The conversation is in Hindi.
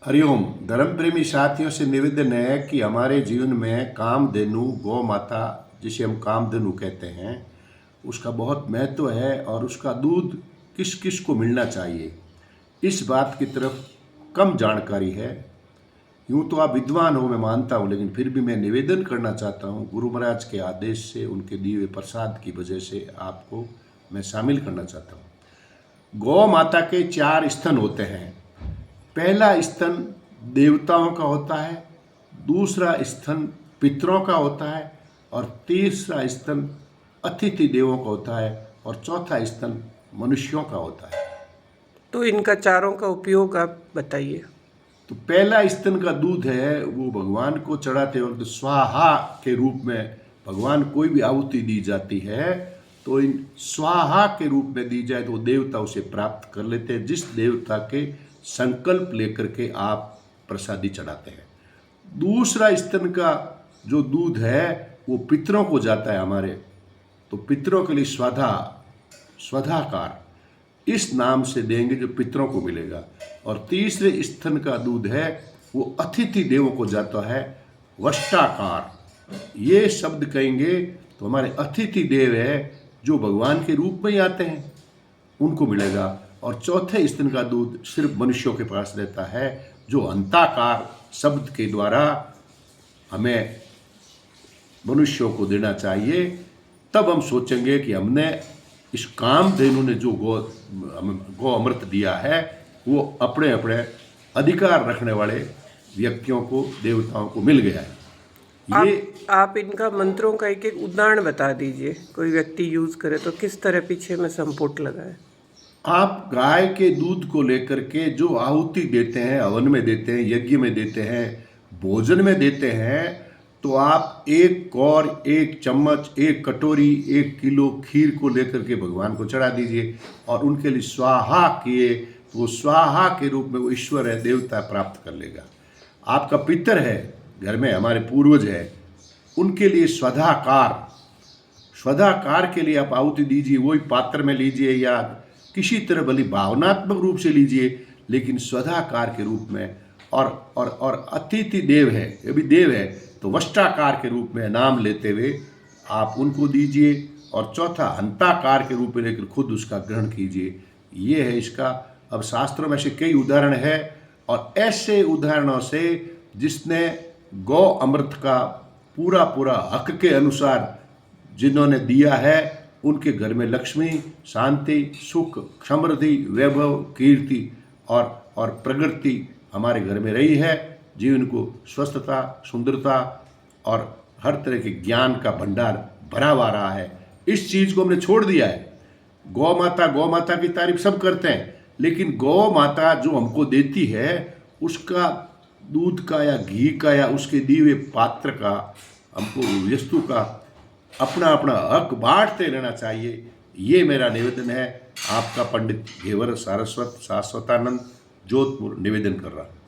हरिओम। धर्म प्रेमी साथियों से निवेदन है कि हमारे जीवन में कामधेनु गौ माता, जिसे हम कामधेनु कहते हैं, उसका बहुत महत्व है और उसका दूध किस किस को मिलना चाहिए, इस बात की तरफ कम जानकारी है। यूँ तो आप विद्वान हो, मैं मानता हूँ, लेकिन फिर भी मैं निवेदन करना चाहता हूँ, गुरु महाराज के आदेश से, उनके दिए हुए प्रसाद की वजह से आपको मैं शामिल करना चाहता हूँ। गौ माता के 4 स्तन होते हैं। पहला स्तन देवताओं का होता है, दूसरा स्तन पितरों का होता है और तीसरा स्तन अतिथि देवों का होता है और चौथा स्तन मनुष्यों का होता है। तो इनका चारों का उपयोग आप बताइए। तो पहला स्तन का दूध है वो भगवान को चढ़ाते वक्त स्वाहा के रूप में, भगवान कोई भी आहुति दी जाती है तो इन स्वाहा के रूप में दी जाए तो देवता उसे प्राप्त कर लेते हैं, जिस देवता के संकल्प लेकर के आप प्रसादी चढ़ाते हैं। दूसरा स्तन का जो दूध है वो पितरों को जाता है हमारे, तो पितरों के लिए स्वधाकार इस नाम से देंगे जो पितरों को मिलेगा। और तीसरे स्तन का दूध है वो अतिथि देवों को जाता है, वष्टाकार। ये शब्द कहेंगे तो हमारे अतिथि देव है जो भगवान के रूप में ही आते हैं, उनको मिलेगा। और चौथे स्तन का दूध सिर्फ मनुष्यों के पास रहता है, जो अंताकार शब्द के द्वारा हमें मनुष्यों को देना चाहिए। तब हम सोचेंगे कि हमने इस कामधेनु ने जो गौ अमृत दिया है वो अपने अपने अधिकार रखने वाले व्यक्तियों को, देवताओं को मिल गया है। ये आप इनका मंत्रों का एक एक उदाहरण बता दीजिए। कोई व्यक्ति यूज करे तो किस तरह पीछे में संपुट लगाए। आप गाय के दूध को लेकर के जो आहुति देते हैं, हवन में देते हैं, यज्ञ में देते हैं, भोजन में देते हैं, तो आप एक कौर, एक चम्मच, एक कटोरी, 1 किलो खीर को लेकर के भगवान को चढ़ा दीजिए और उनके लिए स्वाहा किए तो वो स्वाहा के रूप में वो ईश्वर है, देवता प्राप्त कर लेगा। आपका पितर है, घर में हमारे पूर्वज है, उनके लिए स्वधाकार के लिए आप आहुति दीजिए। वही पात्र में लीजिए या किसी तरह भली भावनात्मक रूप से लीजिए, लेकिन स्वधाकार के रूप में। और अतिथि देव है, ये भी देव है, तो वष्टाकार के रूप में नाम लेते हुए आप उनको दीजिए। और चौथा हंताकार के रूप में लेकर खुद उसका ग्रहण कीजिए। ये है इसका। अब शास्त्रों में से कई उदाहरण है और ऐसे उदाहरणों से जिसने गौ अमृत का पूरा पूरा हक के अनुसार जिन्होंने दिया है, उनके घर में लक्ष्मी, शांति, सुख, समृद्धि, वैभव, कीर्ति और प्रगति हमारे घर में रही है। जीवन को स्वस्थता, सुंदरता और हर तरह के ज्ञान का भंडार भरा हुआ रहा है। इस चीज़ को हमने छोड़ दिया है। गौ माता की तारीफ सब करते हैं, लेकिन गौ माता जो हमको देती है उसका दूध का या घी का या उसके दिए हुए पात्र का, हमको वस्तु का अपना अपना हक बांटते रहना चाहिए। ये मेरा निवेदन है। आपका पंडित घेवर सारस्वत शाश्वतानंद, जोधपुर, निवेदन कर रहा हूँ।